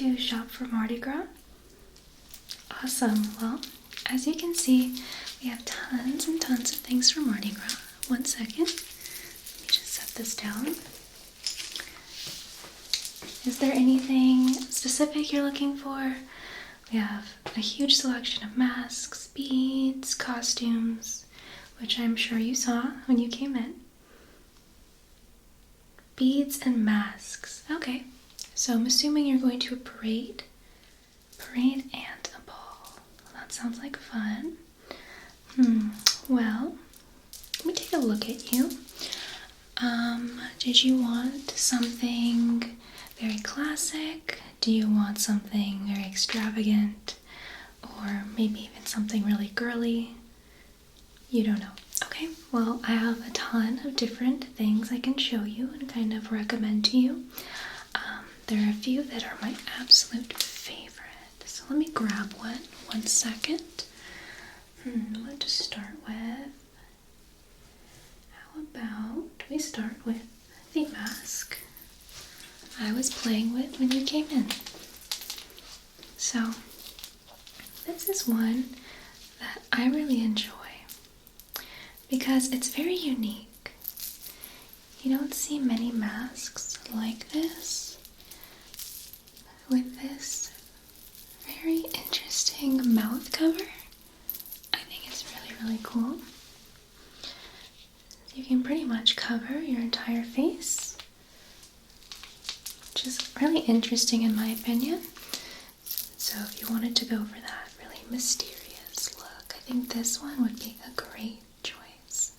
to shop for Mardi Gras? Awesome. Well, as you can see, we have tons and tons of things for Mardi Gras. One second. Let me just set this down. Is there anything specific you're looking for? We have a huge selection of masks, beads, costumes, which I'm sure you saw when you came in. Beads and masks. Okay, so I'm assuming you're going to a parade. Parade and a ball. Well, that sounds like fun. Well, let me take a look at you. Did you want something very classic? Do you want something very extravagant? Or maybe even something really girly? You don't know. Okay, well, I have a ton of different things I can show you and kind of recommend to you. There are a few that are my absolute favorite. So let me grab one. 1 second. What to start with? How about we start with the mask I was playing with when you came in. So this is one that I really enjoy because it's very unique. You don't see many masks like this with this very interesting mouth cover. I think it's really, really cool. You can pretty much cover your entire face, which is really interesting in my opinion. So if you wanted to go for that really mysterious look, I think this one would be a great choice.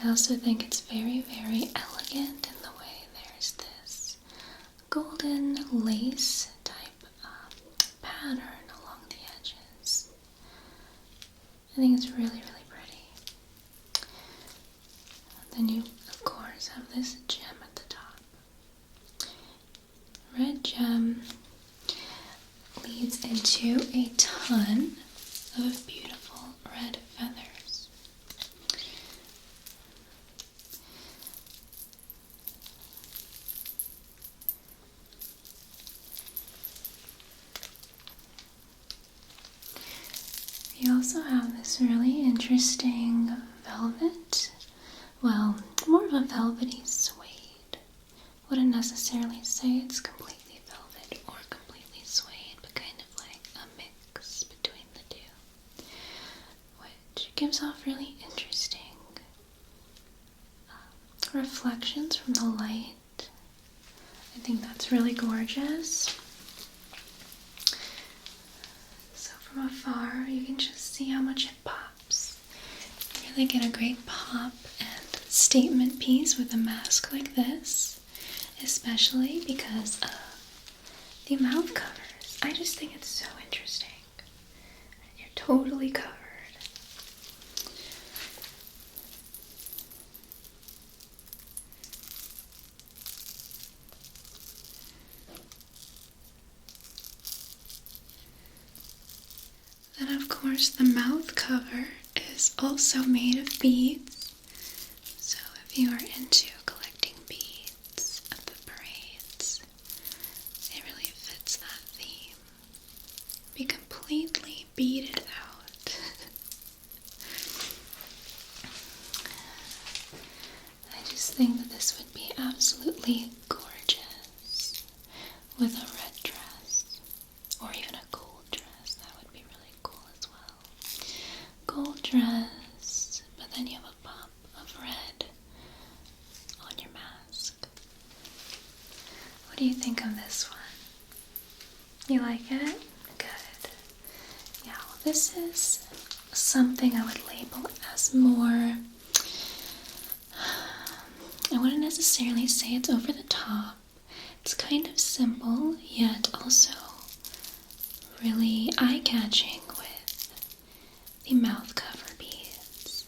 I also think it's very, very elegant in the way there's this golden lace type pattern along the edges. I think it's really, really pretty. Then you, of course, have this gem at the top. Red gem leads into a ton of beautiful red feathers. You also have this really interesting velvet, well, more of a velvety suede. Wouldn't necessarily say it's completely velvet or completely suede, but kind of like a mix between the two, which gives off really interesting reflections from the light. I think that's really gorgeous. So from afar, you can just see how much it pops. You really get a great pop and statement piece with a mask like this, especially because of the mouth covers. I just think it's so interesting. You're totally covered. Then, of course, the mouth cover is also made of beads. So if you are into collecting beads at the parades, it really fits that theme. Be completely beaded out. I just think that this would be absolutely gorgeous with a red dress or even a gold dress. That would be really cool as well. Gold dress, but then you have a pop of red on your mask. What do you think of this one? You like it? Good. Yeah, well, this is something I would label as more, I wouldn't necessarily say it's over the top. It's kind of simple, yet also really eye-catching with the mouth cover beads.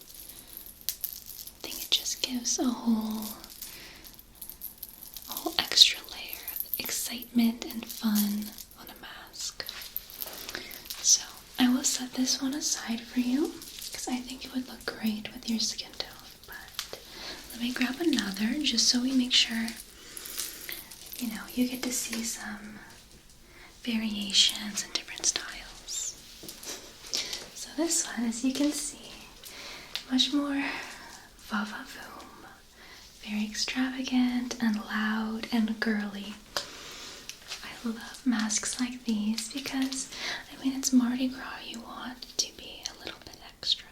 I think it just gives a whole extra layer of excitement and fun on a mask. So I will set this one aside for you because I think it would look great with your skin tone. But let me grab another just so we make sure, you get to see some variations and different styles. So this one, as you can see, much more va-va-voom, very extravagant and loud and girly. I love masks like these because, I mean, it's Mardi Gras. You want to be a little bit extra.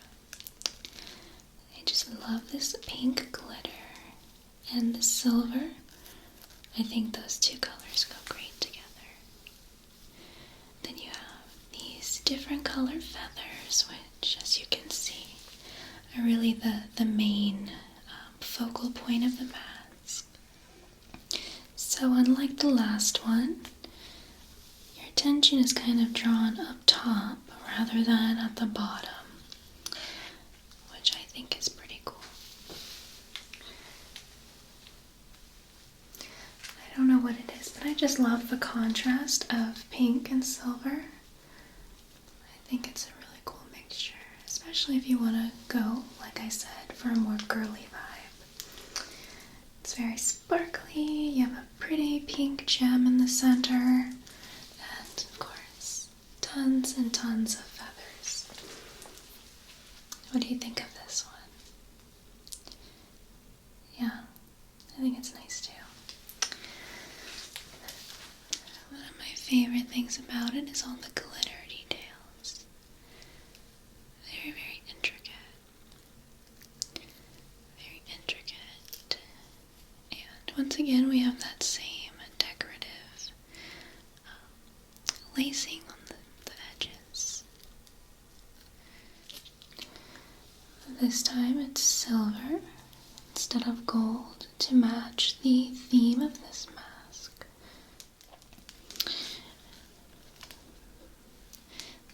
I just love this pink glitter and the silver. I think those two colors go great together. Then you have these different colored feathers, which, as you can see, are really the main focal point of the mask. So unlike the last one, your attention is kind of drawn up top rather than at the bottom, which I think is pretty cool. I don't know what it is, but I just love the contrast of pink and silver. I think it's a really cool mixture, especially if you want to go, like I said, for a more girly vibe. It's very sparkly, you have a pretty pink gem in the center, and of course, tons and tons of feathers. What do you think of this one? Yeah, I think it's nice too. One of my favorite things about it is all the glitter details. Very, very intricate. Very intricate. And once again, we have that same decorative lacing on the edges. This time it's silver instead of gold to match the theme of this mask.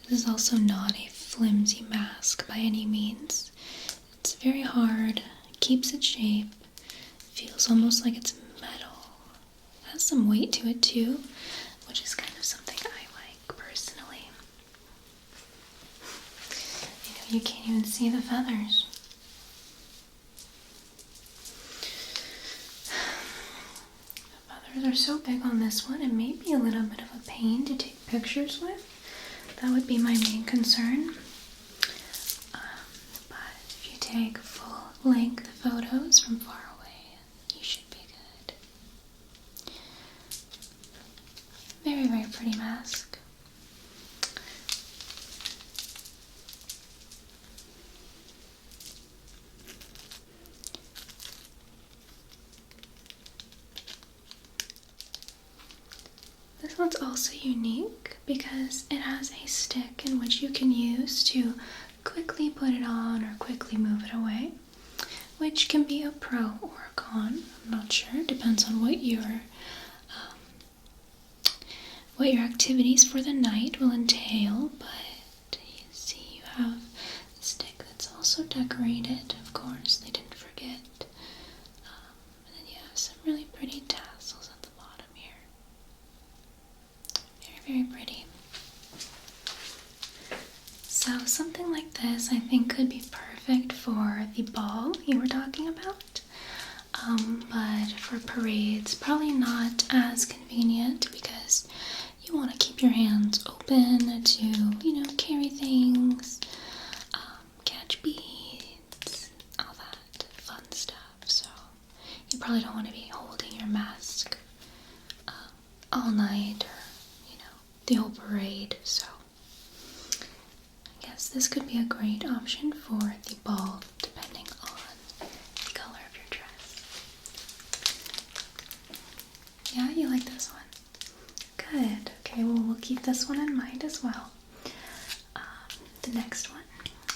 This is also not a flimsy mask by any means. It's very hard, keeps its shape, feels almost like it's metal. It has some weight to it too, which is kind of something I like personally. You can't even see the feathers. The feathers are so big on this one, it may be a little bit of a pain to take pictures with. That would be my main concern. But if you take full-length photos from far away, you should be good. Very, very pretty mask. This one's also unique because it has a stick in which you can use to quickly put it on or quickly move it away, which can be a pro or a con. I'm not sure. It depends on what your activities for the night will entail. But you see, you have a stick that's also decorated. Of course, they didn't forget. And then you have some really pretty tassels at the bottom here. Very, very pretty. So something like this I think could be perfect for the ball you were talking about. But for parades, probably not as convenient because you want to keep your hands open to, carry things, catch beads, all that fun stuff. So you probably don't want to be holding your mask all night or, the whole parade. So I guess this could be a great option for the ball, depending on the color of your dress. Yeah, you like this one? Good. Okay, well, we'll keep this one in mind as well. The next one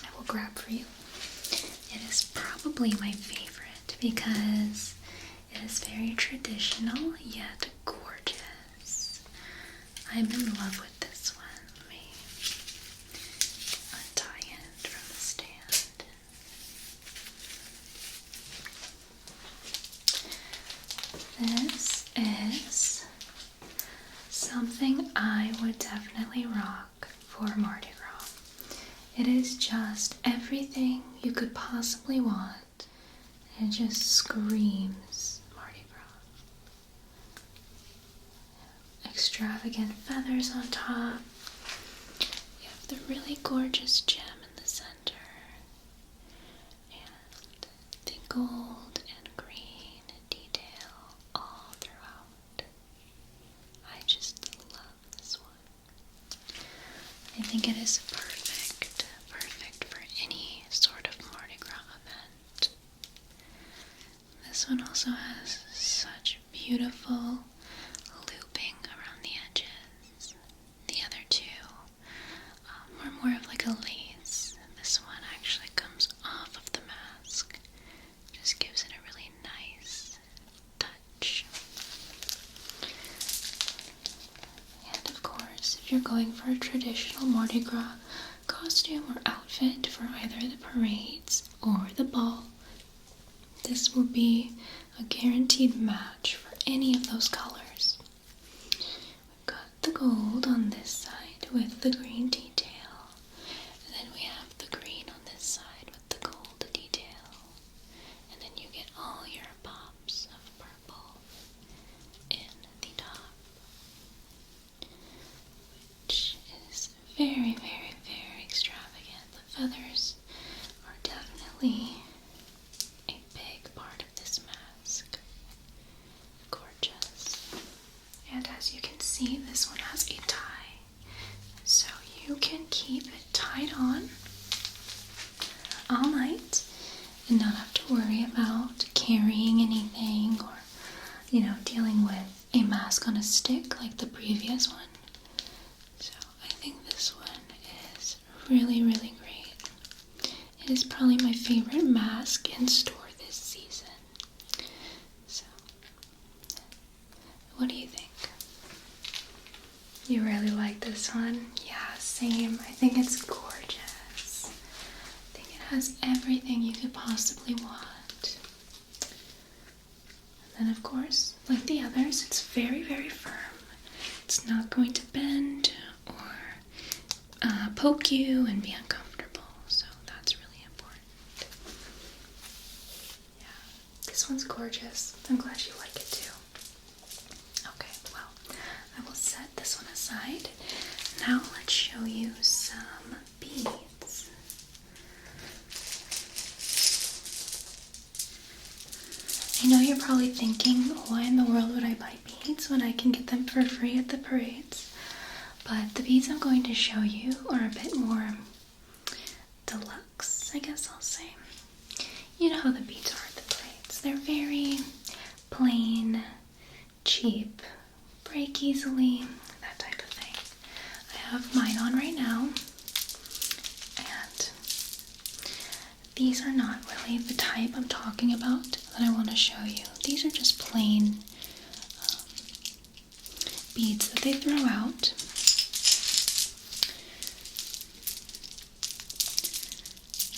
I will grab for you. It is probably my favorite because it is very traditional yet gorgeous. I'm in love with this one. Let me untie it from the stand. This is something I would definitely rock for Mardi Gras. It is just everything you could possibly want. It just screams Mardi Gras. extravagant feathers on top. You have the really gorgeous gem in the center. And the gold and green detail all throughout. I just love this one. I think it is perfect for any sort of Mardi Gras event. This one also has such beautiful looping around the edges. The other two were more of like a lace. This one actually comes off of the mask. Just gives it a really nice touch. And of course, if you're going for a traditional Mardi Gras costume or outfit for either the parades or the ball, this will be a guaranteed match for any of those colors. We've got the gold on this side with the green detail, and then we have the green on this side with the gold detail, and then you get all your pops of purple in the top, which is very, very, very extravagant. The feathers are definitely a big part of this mask. Gorgeous. And as you can see, this one has a tie, so you can keep it tied on all night and not have to worry about carrying anything or, dealing with a mask on a stick like the previous one. So I think this one is really, really great. It is probably my favorite mask in store this season. So, what do you think? You really like this one? Yeah, same. I think it's gorgeous. I think it has everything you could possibly want. And then, of course, like the others, it's very, very firm. It's not going to bend or poke you and be uncomfortable. So that's really important. Yeah, this one's gorgeous. I'm glad you like it too. Okay, well, I will set this one aside. Now let's show you some beads. I know you're probably thinking, why in the world would I buy beads when I can get them for free at the parades? But the beads I'm going to show you are a bit more deluxe, I guess I'll say. You know how the beads are at the parades. They're very plain, cheap, break easily, that type of thing. I have mine on right now, and these are not really the type I'm talking about that I want to show you. These are just plain beads that they throw out.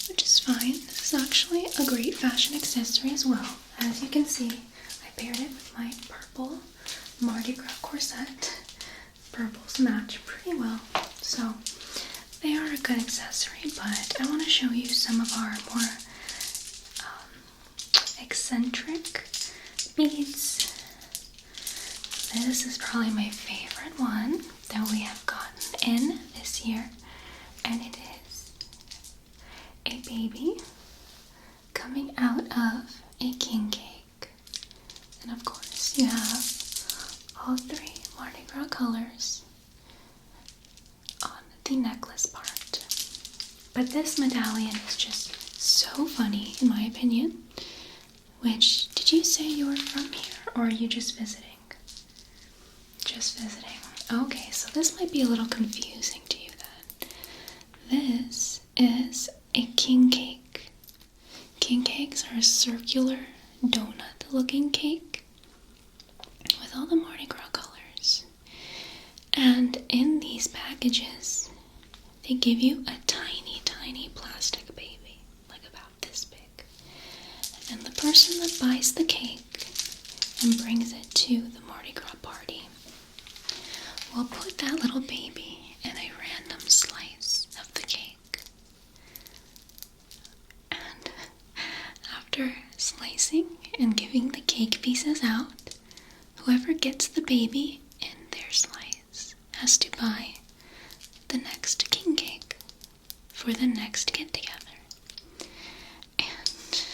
Which is fine. This is actually a great fashion accessory as well. As you can see, I paired it with my purple Mardi Gras corset. Purples match pretty well, so they are a good accessory, but I want to show you some of our more eccentric beads. This is probably my favorite one that we have gotten in this year, and it is a baby coming out of a king cake. And of course you have all three Mardi Gras colors on the necklace part. But this medallion is just so funny in my opinion. Which, did you say you were from here or are you just visiting? Just visiting. Okay, so this might be a little confusing to you then. This is a king cake. King cakes are a circular donut-looking cake with all the Mardi Gras colors. And in these packages, they give you a tiny, tiny plastic baby, like about this big. And the person that buys the cake and brings it to the Mardi Gras party will put that little baby in a random slice of the cake. And after slicing and giving the cake pieces out, whoever gets the baby in their slice for the next get-together. And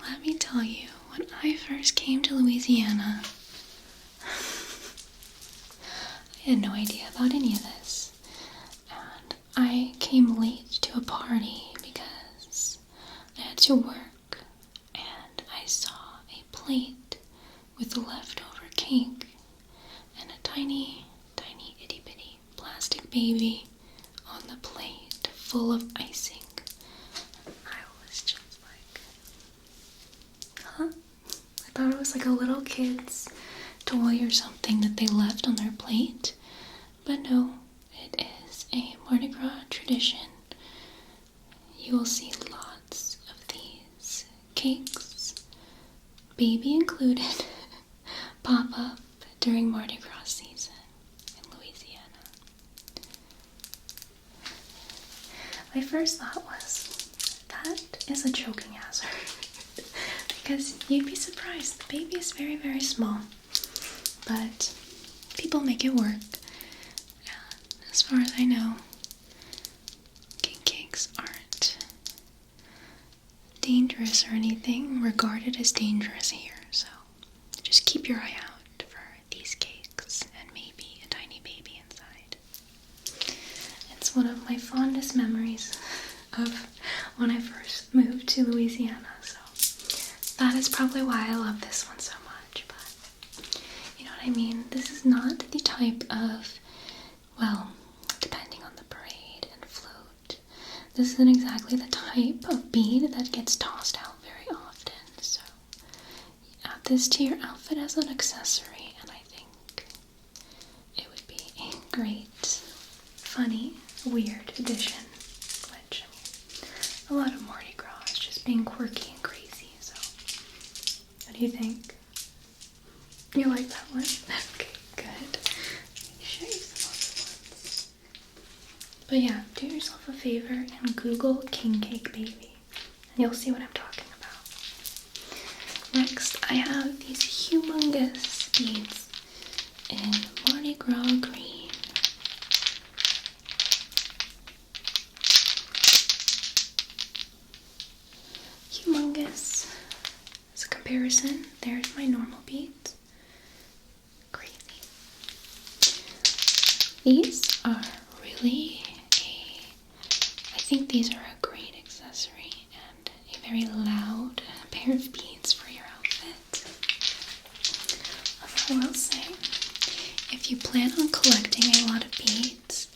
let me tell you, when I first came to Louisiana, I had no idea about any of this. And I came late to a party because I had to work, and I saw a plate with leftover cake and a tiny, tiny itty-bitty plastic baby on the plate full of icing. I was just like, huh? I thought it was like a little kid's toy or something that they left on their plate, but no, it is a Mardi Gras tradition. You will see lots of these cakes, baby included, pop up during Mardi Gras season in Louisiana. My first thought was, that is a choking hazard. Because you'd be surprised, the baby is very, very small. But people make it work. And as far as I know, king cakes aren't dangerous or anything regarded as dangerous here. So just keep your eye out for these cakes and maybe a tiny baby inside. It's one of my fondest memories of when I first moved to Louisiana. So that is probably why I love this one so much. But you know what I mean? This is not the type of, well, depending on the parade and float, this isn't exactly the type of bead that gets tossed out very often. So add this to your outfit as an accessory, and I think it would be a great, funny, weird addition. Which, I mean, a lot of Mardi Gras is just being quirky and crazy, so what do you think? You like that one? Okay, good. Let me show you some other ones. But yeah, do yourself a favor and Google king cake baby, and you'll see what I'm talking about. Next, I have these humongous beads in Mardi Gras green. Humongous. As a comparison, there's my normal beads. Crazy. These are really I think these are a great accessory and a very loud pair of beads for your outfit. Although I will say, if you plan on collecting a lot of beads,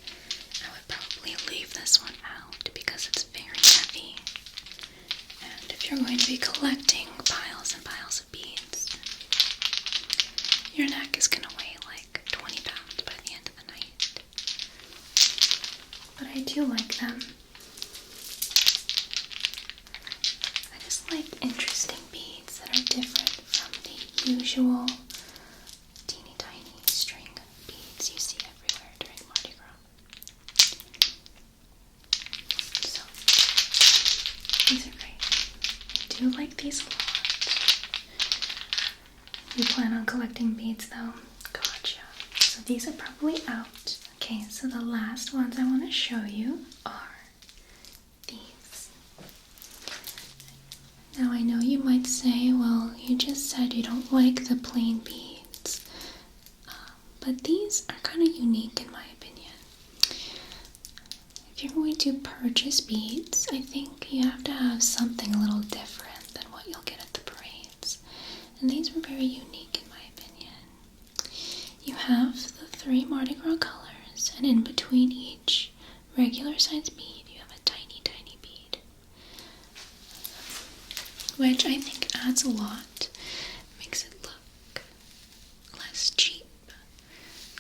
I would probably leave this one out because it's very heavy. And if you're going to be collecting piles and piles of beads, your neck is going to weigh like 20 pounds by the end of the night. But I do like them. I just like interesting beads that are different from the usual teeny tiny string beads you see everywhere during Mardi Gras. So, these are great. I do like these a lot. You plan on collecting beads though? Gotcha. So these are probably out. Okay, so the last ones I want to show you are these. Now I know you might say, well, you just said you don't like the plain beads. But these are kind of unique in my opinion. If you're going to purchase beads, I think you have to have something a little different than what you'll get at the parades. And these were very unique in my opinion. You have the 3 Mardi Gras colors, and in between each regular size bead, you have a tiny, tiny bead. Which I think adds a lot, makes it look less cheap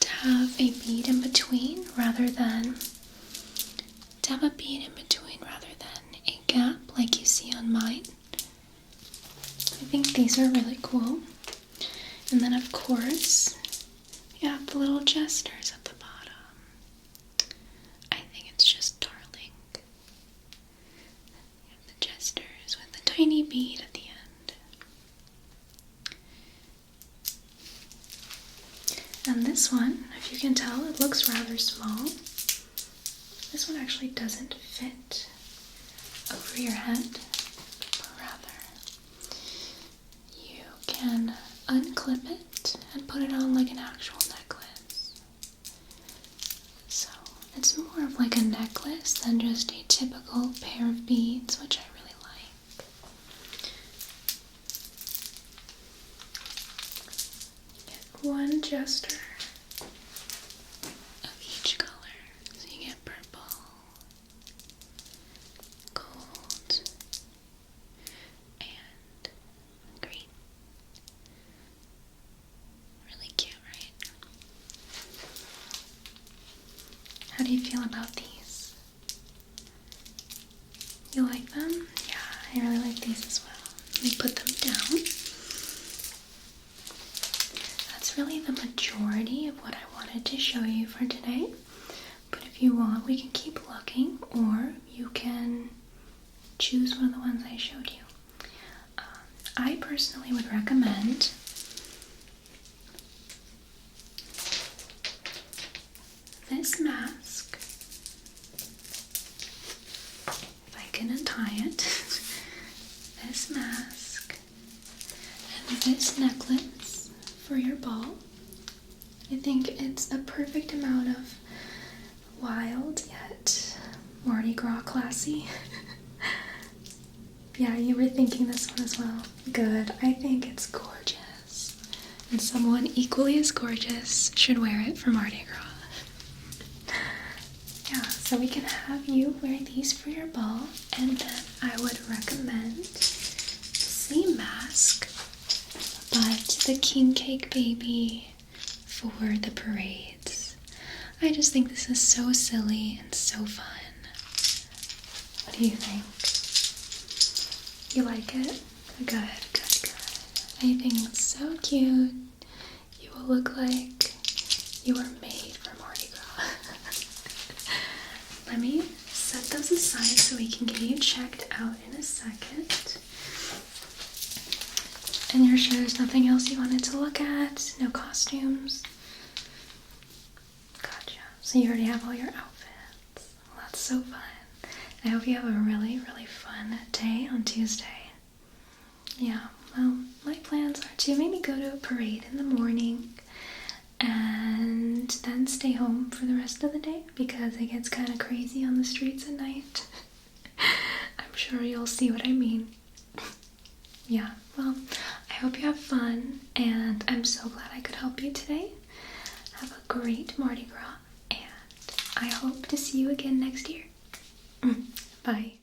to have a bead in between rather than a gap like you see on mine. I think these are really cool. And then of course, you have the little jesters at the bottom. I think it's just darling. You have the jesters with the tiny bead at the end. And this one, if you can tell, it looks rather small. This one actually doesn't fit over your head, but rather you can unclip it and put it on like an actual necklace. So it's more of like a necklace than just a typical pair of beads, which I really like. Get one jester of each color. So you get purple, gold, and green. Really cute, right? How do you feel about these? You like them? Yeah, I really like these as well. Let me put them down. That's really the majority of what I wanted to show you for today. But if you want, we can keep looking, or you can choose one of the ones I showed you. I personally would recommend this mask. If I can untie it. This mask and this necklace for your ball. I think it's a perfect amount of wild yet Mardi Gras classy. Yeah, you were thinking this one as well. Good. I think it's gorgeous. And someone equally as gorgeous should wear it for Mardi Gras. Yeah, so we can have you wear these for your ball, and then I would recommend the same mask, but the king cake baby for the parades. I just think this is so silly and so fun. What do you think? You like it? Good. I think it's so cute. You will look like you were made for Mardi Gras. Let me set those aside so we can get you checked out in a second. And you're sure there's nothing else you wanted to look at? No costumes? Gotcha. So you already have all your outfits. Well, that's so fun. I hope you have a really, really fun day on Tuesday. Yeah, well, my plans are to maybe go to a parade in the morning and then stay home for the rest of the day because it gets kind of crazy on the streets at night. I'm sure you'll see what I mean. Yeah, well, I hope you have fun, and I'm so glad I could help you today. Have a great Mardi Gras, and I hope to see you again next year. Bye.